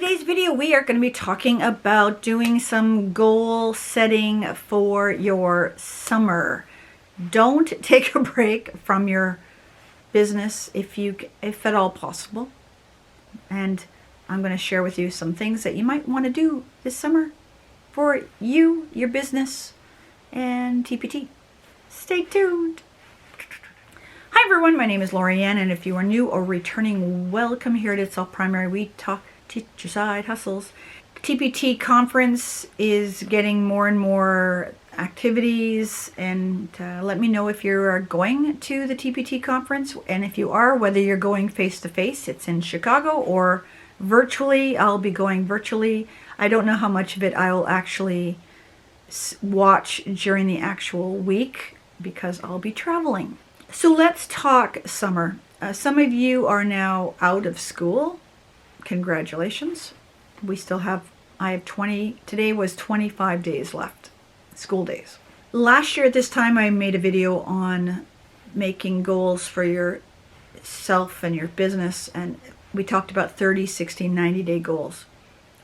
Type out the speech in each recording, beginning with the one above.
today's video, we are going to be talking about doing some goal setting for your summer. Don't take a break from your business if at all possible. And I'm going to share with you some things that you might want to do this summer for you, your business, and TPT. Stay tuned. Hi everyone, my name is Lorianne, and if you are new or returning, welcome here at It's All Primary. We talk, teach your side hustles. TPT conference is getting more and more activities, and let me know if you are going to the TPT conference, and if you are, whether you're going face-to-face, it's in Chicago, or virtually. I'll be going virtually. I don't know how much of it I'll actually watch during the actual week because I'll be traveling. So let's talk summer. Some of you are now out of school. Congratulations. I have 20, today was 25 days left, school days. Last year at this time I made a video on making goals for yourself and your business, and we talked about 30, 60, 90-day goals.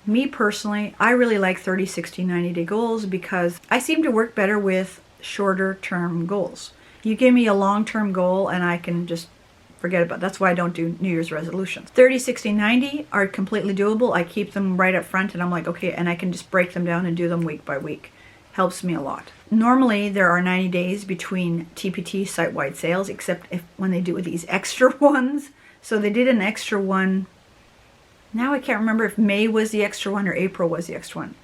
Me personally, I really like 30, 60, 90-day goals because I seem to work better with shorter term goals. You give me a long-term goal and I can just forget about it. That's why I don't do New Year's resolutions. 30, 60, 90 are completely doable. I keep them right up front and I'm like, okay, and I can just break them down and do them week by week. Helps me a lot. Normally there are 90 days between TPT site-wide sales, except when they do these extra ones. So they did an extra one. Now I can't remember if May was the extra one or April was the extra one.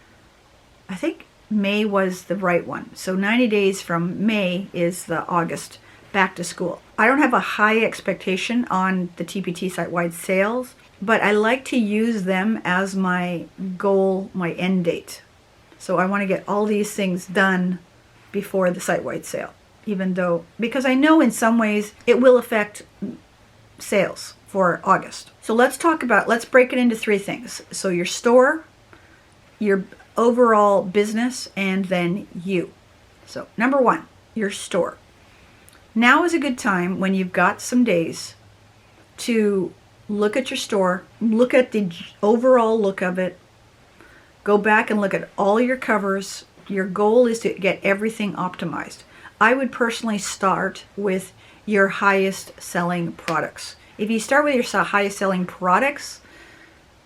I think May was the right one. So 90 days from May is the August back to school. I don't have a high expectation on the TPT site-wide sales, but I like to use them as my goal, my end date. So I want to get all these things done before the site-wide sale, because I know in some ways it will affect sales for August. So let's break it into three things. So your store, your overall business, and then you. So number one, your store. Now is a good time when you've got some days to look at your store, look at the overall look of it, go back and look at all your covers. Your goal is to get everything optimized. I would personally start with your highest selling products. If you start with your highest selling products,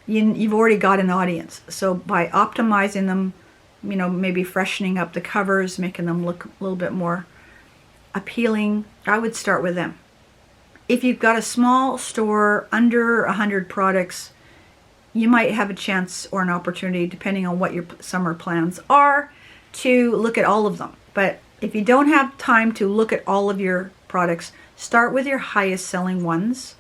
you've already got an audience. So by optimizing them, maybe freshening up the covers, making them look a little bit more appealing, I would start with them. If you've got a small store under 100 products, you might have a chance or an opportunity, depending on what your summer plans are, to look at all of them. But if you don't have time to look at all of your products, start with your highest selling ones,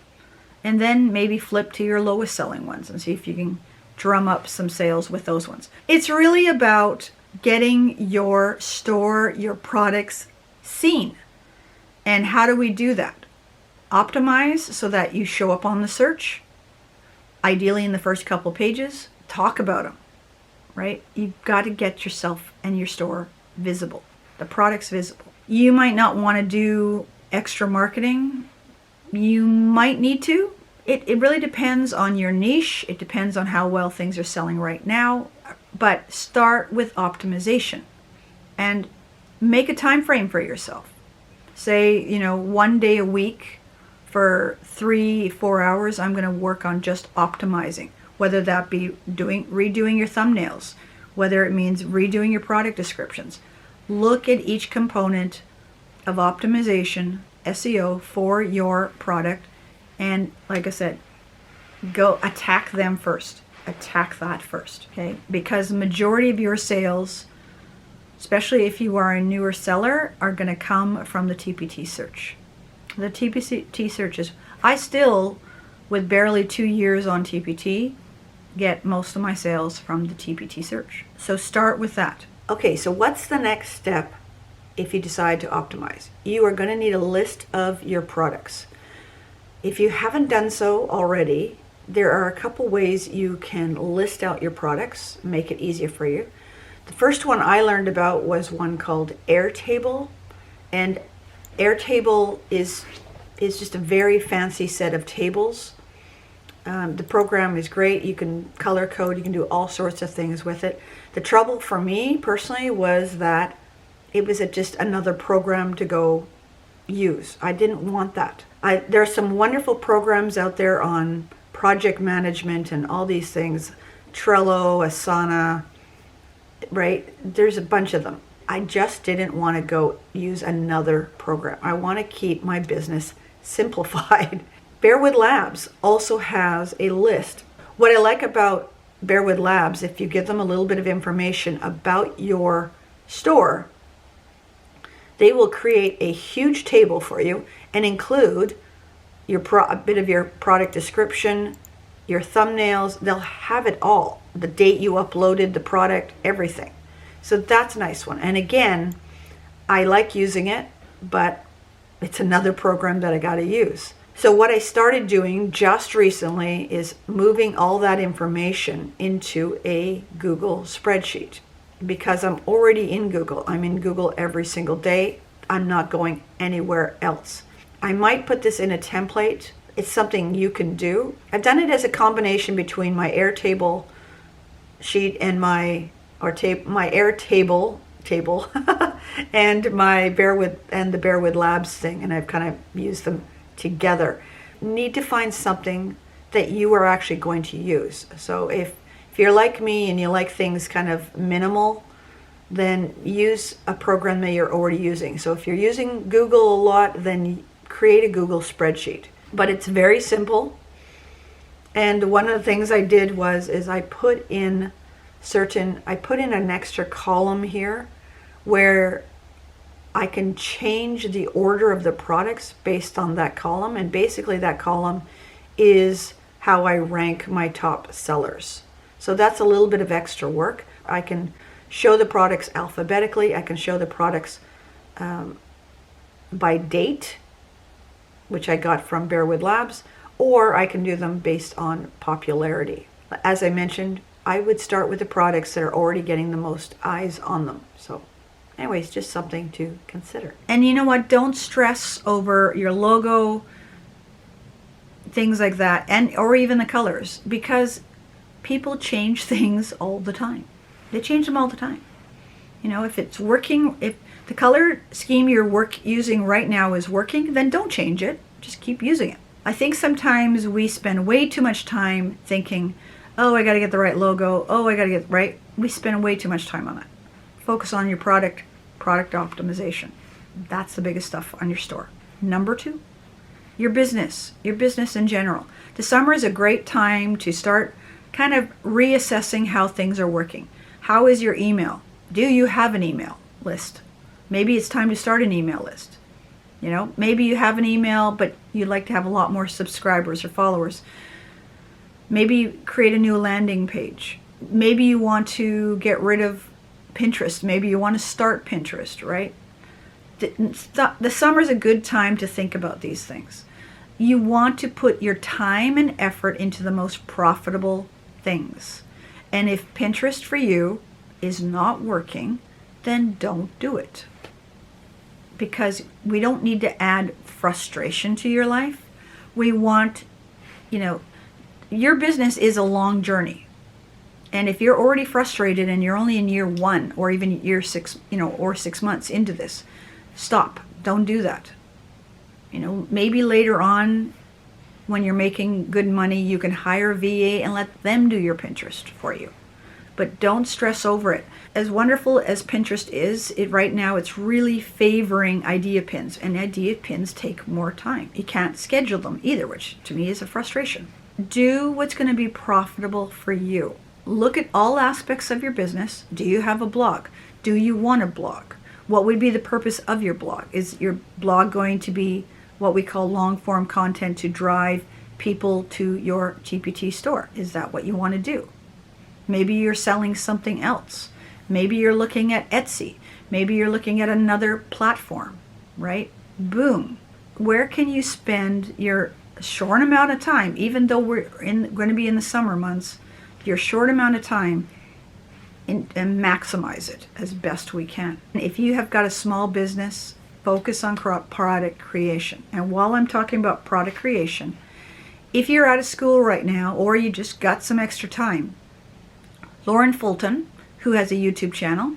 and then maybe flip to your lowest selling ones and see if you can drum up some sales with those ones. It's really about getting your store, your products seen. And how do we do that? Optimize so that you show up on the search, ideally in the first couple pages. Talk about them, right? You've got to get yourself and your store visible, the products visible. You might not want to do extra marketing. You might need to. It really depends on your niche. It depends on how well things are selling right now. But start with optimization and make a time frame for yourself. Say, 1 day a week for 3-4 hours, I'm going to work on just optimizing. Whether that be redoing your thumbnails, whether it means redoing your product descriptions. Look at each component of optimization, SEO, for your product. And like I said, go attack them first. Attack that first, okay? Because the majority of your sales, especially if you are a newer seller, are going to come from the TPT search. The TPT searches. I still, with barely 2 years on TPT, get most of my sales from the TPT search. So start with that. Okay, so what's the next step if you decide to optimize? You are going to need a list of your products. If you haven't done so already, there are a couple ways you can list out your products, make it easier for you. The first one I learned about was one called Airtable, and Airtable is just a very fancy set of tables The program is great. You can color code. You can do all sorts of things with it. The trouble for me personally was that it was just another program to go use. I didn't want that. There are some wonderful programs out there on project management and all these things. Trello, Asana, right? There's a bunch of them. I just didn't want to go use another program. I want to keep my business simplified. Bearwood Labs also has a list. What I like about Bearwood Labs, if you give them a little bit of information about your store, they will create a huge table for you and include a bit of your product description, your thumbnails. They'll have it all. The date you uploaded the product, everything. So that's a nice one. And again, I like using it, but it's another program that I got to use. So what I started doing just recently is moving all that information into a Google spreadsheet, because I'm already in Google. I'm in Google every single day. I'm not going anywhere else. I might put this in a template. It's something you can do. I've done it as a combination between my Airtable sheet and my Airtable table and my the Bearwood Labs thing, and I've kind of used them together. Need to find something that you are actually going to use. So if you're like me and you like things kind of minimal, then use a program that you're already using. So if you're using Google a lot, then create a Google spreadsheet. But it's very simple. And one of the things I did is I put in an extra column here where I can change the order of the products based on that column. And basically that column is how I rank my top sellers. So that's a little bit of extra work. I can show the products alphabetically. I can show the products by date, which I got from Bearwood Labs, or I can do them based on popularity. As I mentioned, I would start with the products that are already getting the most eyes on them. So anyways, just something to consider. And you know what? Don't stress over your logo, things like that, or even the colors, because people change things all the time. They change them all the time. You know, if it's working, if the color scheme you're using right now is working, then don't change it. Just keep using it. I think sometimes we spend way too much time thinking, oh, I got to get the right logo. Oh, I got to get right. We spend way too much time on that. Focus on your product optimization. That's the biggest stuff on your store. Number 2, your business in general. The summer is a great time to start kind of reassessing how things are working. How is your email? Do you have an email list? Maybe it's time to start an email list. You know, maybe you have an email, but you'd like to have a lot more subscribers or followers. Maybe create a new landing page. Maybe you want to get rid of Pinterest. Maybe you want to start Pinterest, right? The summer is a good time to think about these things. You want to put your time and effort into the most profitable things. And if Pinterest for you is not working, then don't do it. Because we don't need to add frustration to your life. We want, your business is a long journey. And if you're already frustrated and you're only in year 1 or even year 6, or 6 months into this, stop. Don't do that. Maybe later on when you're making good money, you can hire a VA and let them do your Pinterest for you. But don't stress over it. As wonderful as Pinterest is, right now it's really favoring idea pins, and idea pins take more time. You can't schedule them either, which to me is a frustration. Do what's going to be profitable for you. Look at all aspects of your business. Do you have a blog? Do you want a blog? What would be the purpose of your blog? Is your blog going to be what we call long form content to drive people to your TPT store? Is that what you want to do? Maybe you're selling something else. Maybe you're looking at Etsy. Maybe you're looking at another platform, right? Boom. Where can you spend your short amount of time, even though we're going to be in the summer months, your short amount of time, and maximize it as best we can. If you have got a small business, focus on product creation. And while I'm talking about product creation, If you're out of school right now or you just got some extra time, Lauren Fulton, who has a YouTube channel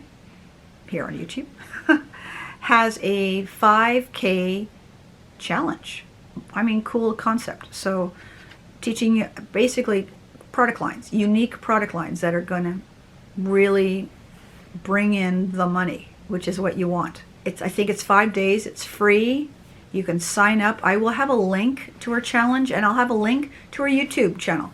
here on YouTube, has a 5K challenge. I mean, cool concept. So teaching you basically product lines, unique product lines that are going to really bring in the money, which is what you want. I think it's 5 days. It's free. You can sign up. I will have a link to her challenge, and I'll have a link to her YouTube channel.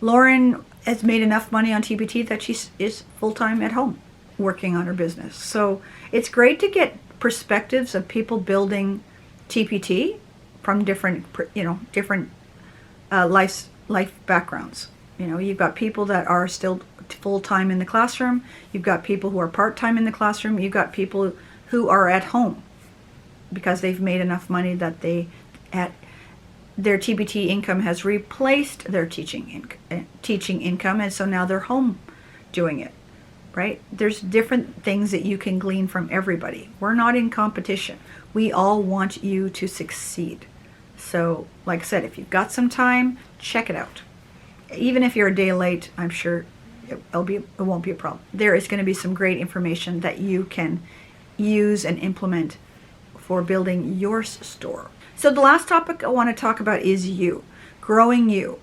Lauren has made enough money on TPT that she is full-time at home working on her business. So it's great to get perspectives of people building TPT from different life backgrounds. You've got people that are still full-time in the classroom. You've got people who are part-time in the classroom. You've got people who are at home because they've made enough money that their TPT income has replaced their teaching income, and so now they're home doing it, right? There's different things that you can glean from everybody. We're not in competition. We all want you to succeed. So, like I said, if you've got some time, check it out. Even if you're a day late, I'm sure it won't be a problem. There is going to be some great information that you can use and implement for building your store. So the last topic I want to talk about is you. Growing you.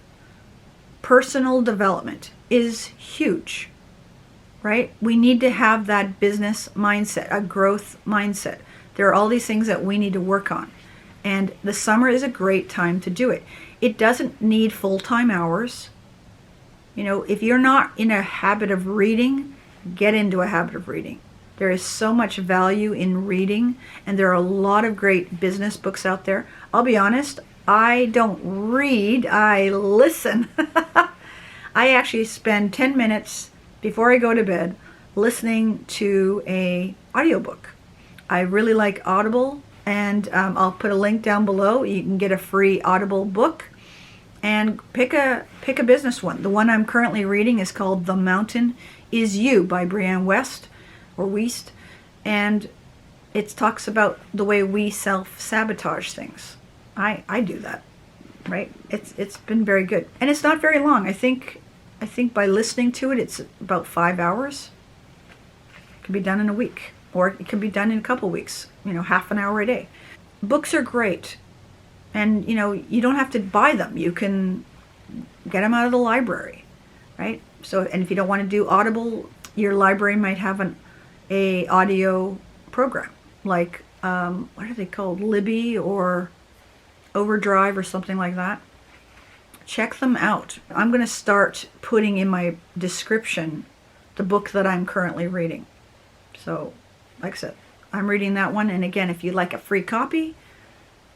Personal development is huge, right? We need to have that business mindset, a growth mindset. There are all these things that we need to work on. And the summer is a great time to do it. It doesn't need full-time hours. If you're not in a habit of reading, get into a habit of reading. There is so much value in reading, and there are a lot of great business books out there. I'll be honest, I don't read, I listen. I actually spend 10 minutes before I go to bed listening to an audiobook. I really like Audible, and I'll put a link down below. You can get a free Audible book and pick a business one. The one I'm currently reading is called The Mountain Is You by Brianne West. And it talks about the way we self-sabotage things. I do that, right? It's been very good, and it's not very long. I think by listening to it, it's about 5 hours. It can be done in a week, or it can be done in a couple weeks. Half an hour a day. Books are great, and you don't have to buy them. You can get them out of the library, right? So, and if you don't want to do Audible, your library might have a audio program like what are they called, Libby or Overdrive or something like that. Check them out. I'm going to start putting in my description the book that I'm currently reading. So like I said, I'm reading that one, and again, if you'd like a free copy,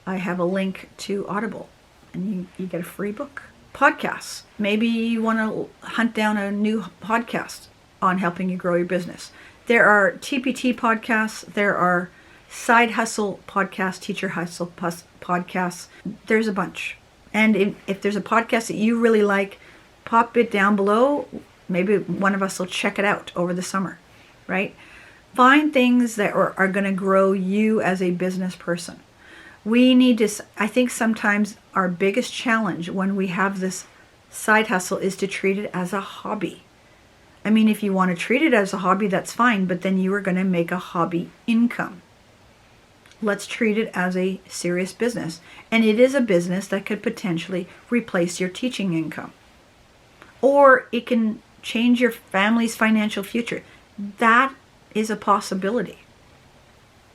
I have a link to Audible, and you get a free book. Podcasts. Maybe you want to hunt down a new podcast on helping you grow your business. There are TPT podcasts, there are side hustle podcasts, teacher hustle podcasts. There's a bunch. And if there's a podcast that you really like, pop it down below. Maybe one of us will check it out over the summer, right? Find things that are going to grow you as a business person. We need to, I think sometimes our biggest challenge when we have this side hustle is to treat it as a hobby. I mean, if you want to treat it as a hobby, that's fine, but then you are going to make a hobby income. Let's treat it as a serious business. And it is a business that could potentially replace your teaching income. Or it can change your family's financial future. That is a possibility.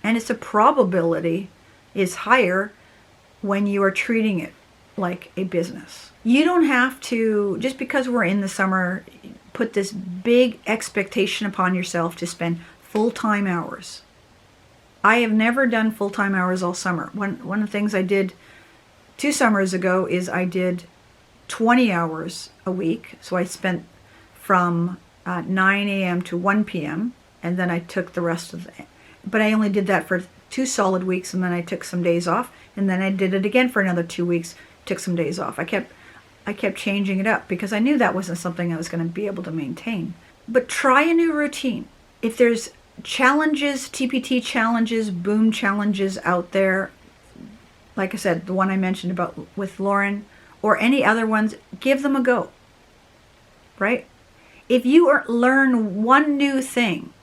And it's a probability is higher when you are treating it like a business. You don't have to, just because we're in the summer, put this big expectation upon yourself to spend full-time hours. I have never done full-time hours all summer. One of the things I did 2 summers ago is I did 20 hours a week. So I spent from 9 a.m. to 1 p.m. and then I took the rest of the, but I only did that for 2 solid weeks, and then I took some days off, and then I did it again for another 2 weeks, took some days off. I kept changing it up because I knew that wasn't something I was going to be able to maintain. But try a new routine. If there's challenges, TPT challenges, boom challenges out there, like I said, the one I mentioned about with Lauren, or any other ones, give them a go, right? If you learn one new thing,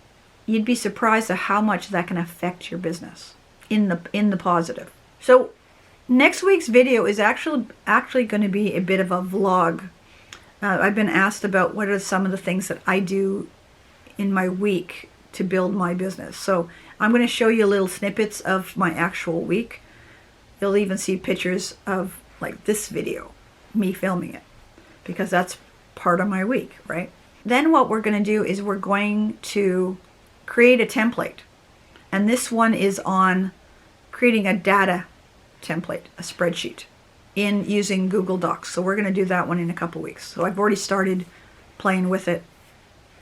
you'd be surprised at how much that can affect your business in the positive. So next week's video is actually going to be a bit of a vlog. I've been asked about what are some of the things that I do in my week to build my business. So I'm going to show you little snippets of my actual week. You'll even see pictures of like this video, me filming it, because that's part of my week, right? Then what we're going to do is we're going to create a template. And this one is on creating a data template, a spreadsheet, in using Google Docs. So we're going to do that one in a couple weeks. So I've already started playing with it,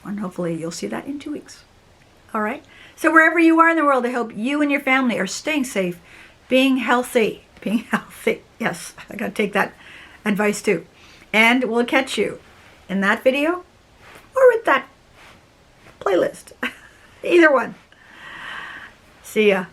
and hopefully you'll see that in 2 weeks. All right? So wherever you are in the world, I hope you and your family are staying safe, being healthy. Being healthy. Yes, I got to take that advice too. And we'll catch you in that video or with that playlist. Either one. See ya.